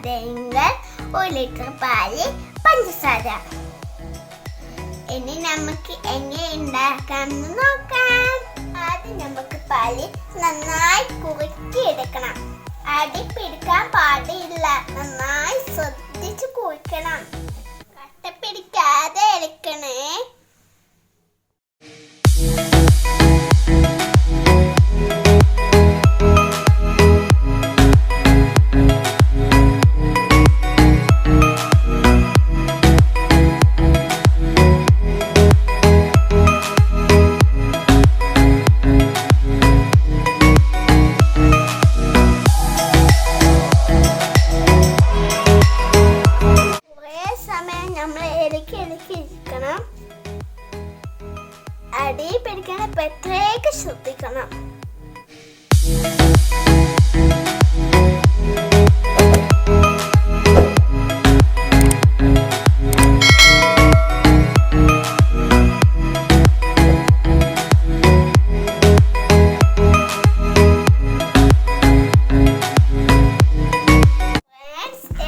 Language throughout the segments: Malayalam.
സാധനങ്ങൾ 1 ലിറ്റർ പാല്, പഞ്ചസാര. ഇനി നമുക്ക് എങ്ങനെ ഉണ്ടാക്കാമെന്ന് നോക്കാം. ആദ്യം നമുക്ക് പാല് നന്നായി കുറുക്കിയെടുക്കണം. അടി പിടിക്കാൻ പാടില്ല. നന്നായി ശ്രദ്ധിച്ച് കുഴിക്കണം. കട്ട പിടിക്കാതെ എടുക്കണേ. ഇരിക്കണം. അടി പിടിക്കാൻ പ്രത്യേകം ശ്രദ്ധിക്കണം.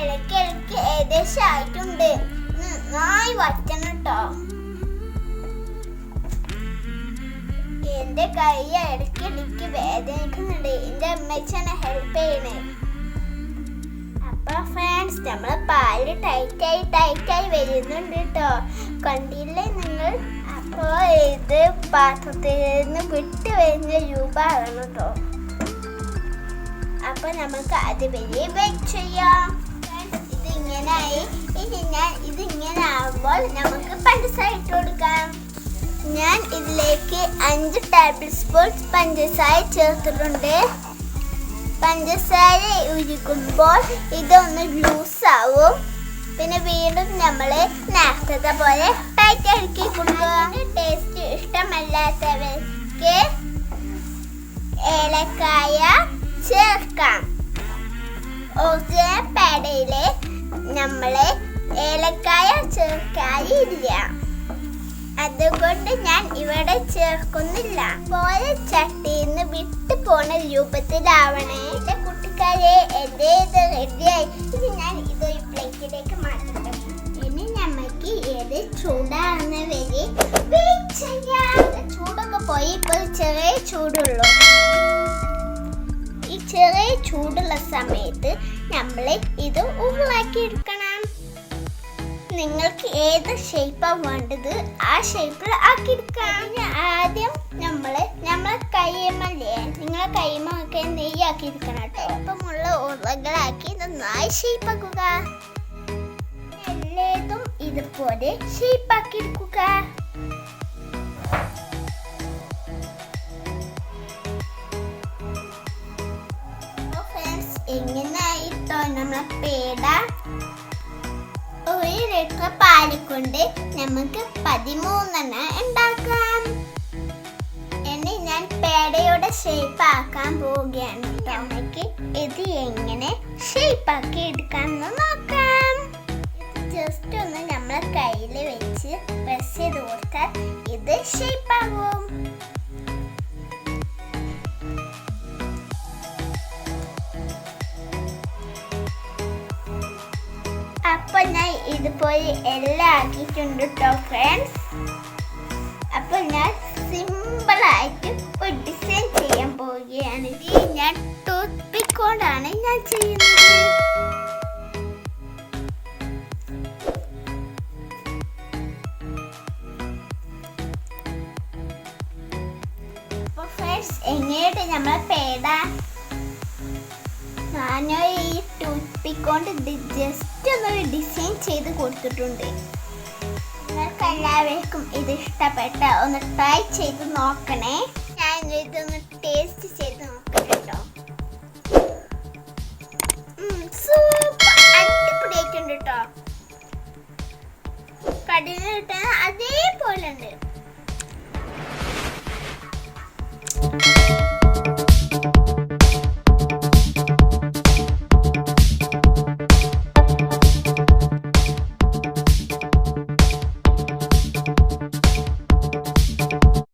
ഇടയ്ക്കിടയ്ക്ക് ഏകദേശം ആയിട്ടുണ്ട്. നന്നായി വറ്റണം കേട്ടോ. എന്റെ കൈ ഇടയ്ക്കിടയ്ക്ക് വേദനിക്കുന്നുണ്ട്. എന്റെ അമ്മച്ചനെ ഹെൽപ്പ് ചെയ്യണേ. അപ്പൊ ഫ്രണ്ട്സ്, നമ്മളെ പാല് ടൈറ്റായി വരുന്നുണ്ട് കേട്ടോ. കണ്ടില്ലേ നിങ്ങൾ? അപ്പൊ ഇത് പാത്രത്തിൽ നിന്ന് വിട്ട് വരുന്ന രൂപമാണ് കേട്ടോ. അപ്പൊ നമുക്ക് അത് വരെ വെയിറ്റ് ചെയ്യാം. ഇതിങ്ങനെ ആവുമ്പോൾ നമുക്ക് പഞ്ചസാര ഇട്ട് കൊടുക്കാം. ഞാൻ ഇതിലേക്ക് 5 ടേബിൾ സ്പൂൺ പഞ്ചസാര ചേർത്തിട്ടുണ്ട്. പഞ്ചസാര ഉരുകുമ്പോൾ ഇതൊന്ന് ലൂസ് ആവും. പിന്നെ വീണ്ടും നമ്മൾ നേരത്തെ പോലെ ടൈറ്റ് ആക്കി കൊടുക്കുക. ടേസ്റ്റ് ഇഷ്ടമല്ലാത്തവർക്ക് ഏലക്കായ ചേർക്കാം. ഒറിജിനൽ പേടയില് നമ്മള് ഏലക്കായ ചേർക്കാറില്ല. അതുകൊണ്ട് ഞാൻ ഇവിടെ ചേർക്കുന്നില്ല. പോലെ ചട്ടിന്ന് വിട്ടു പോണ രൂപത്തിലാവണേ. എന്റെ കുട്ടിക്കാരെ എന്റെ ഇത് റെഡിയായി. ഇനി ഞാൻ ഇതൊരു പ്ലേറ്റിലേക്ക് മാറ്റട്ടെ. ഇനി നമുക്ക് ഏത് ചൂടാകുന്ന വരെ വെയിറ്റ് ചെയ്യാം. ചൂടൊക്കെ പോയി ഇപ്പോൾ ചെറിയ ചൂടുള്ളൂ. ഈ ചെറിയ ചൂടുള്ള സമയത്ത് നമ്മൾ ഇത് ഉരുളാക്കി എടുക്കണം. നിങ്ങൾക്ക് ഏത് ഷേപ്പാണ് വേണ്ടത് ആ ഷേപ്പിൽ ആക്കിയെടുക്കാം. ആദ്യം നമ്മളെ കൈമല്ലേ, നിങ്ങളെ കൈമൊക്കെ നെയ്യാക്കി എടുക്കണം കേട്ടോ. ഇപ്പമുള്ള ഉരുളകളാക്കി നന്നായി ഷേപ്പാക്കുക. എല്ലാതും ഇതുപോലെ ഷേപ്പാക്കി എടുക്കുക. എങ്ങനെയായിട്ടോ നമ്മളെ പേട? 1 ലിറ്റർ പാല് കൊണ്ട് നമുക്ക് 13 ഉണ്ടാക്കാം. ഇനി ഞാൻ പേടയുടെ ഷേപ്പ് ആക്കാൻ പോവുകയാണ്. നമുക്ക് ഇത് എങ്ങനെ ഷേപ്പ് ആക്കി എടുക്കാമെന്ന് നോക്കാം. ജസ്റ്റ് ഒന്ന് നമ്മളെ കയ്യിൽ വെച്ച് പ്രസ് ചെയ്ത് കൊടുത്താൽ ഇത് ഷേപ്പ് ആകും. അപ്പൊ ഞാൻ ഇതുപോലെ എല്ലാം ആക്കിയിട്ടുണ്ട് കേട്ടോ ഫ്രണ്ട്സ്. അപ്പൊ ഞാൻ സിമ്പിളായിട്ട് ഒരു ഡിസൈൻ ചെയ്യാൻ പോവുകയാണ്. ഞാൻ ടൂത്ത് പിക്ക് കൊണ്ടാണ് ഞാൻ ചെയ്യുന്നത്. അപ്പൊ ഫ്രണ്ട്സ്, എങ്ങനെയായിട്ട് നമ്മളെ പേട ഞാൻ ഈ ടൂത്ത് പിക്ക് കൊണ്ട് ജസ്റ്റ് ഒന്നൊരു ഡിസൈൻ ചെയ്ത് കൊടുത്തിട്ടുണ്ട്. നിങ്ങൾക്ക് എല്ലാവർക്കും ഇത് ഇഷ്ടപ്പെട്ട ഒന്ന് ട്രൈ ചെയ്ത് നോക്കണേ. ഞാൻ ഇതൊന്ന് ടേസ്റ്റ് ചെയ്ത് നോക്കാം കേട്ടോ. സൂപ്പർ അടിപൊളിയായിട്ടുണ്ട് കേട്ടോ. കടയിൽ കിട്ടുന്ന അതേപോലെ ഉണ്ട്.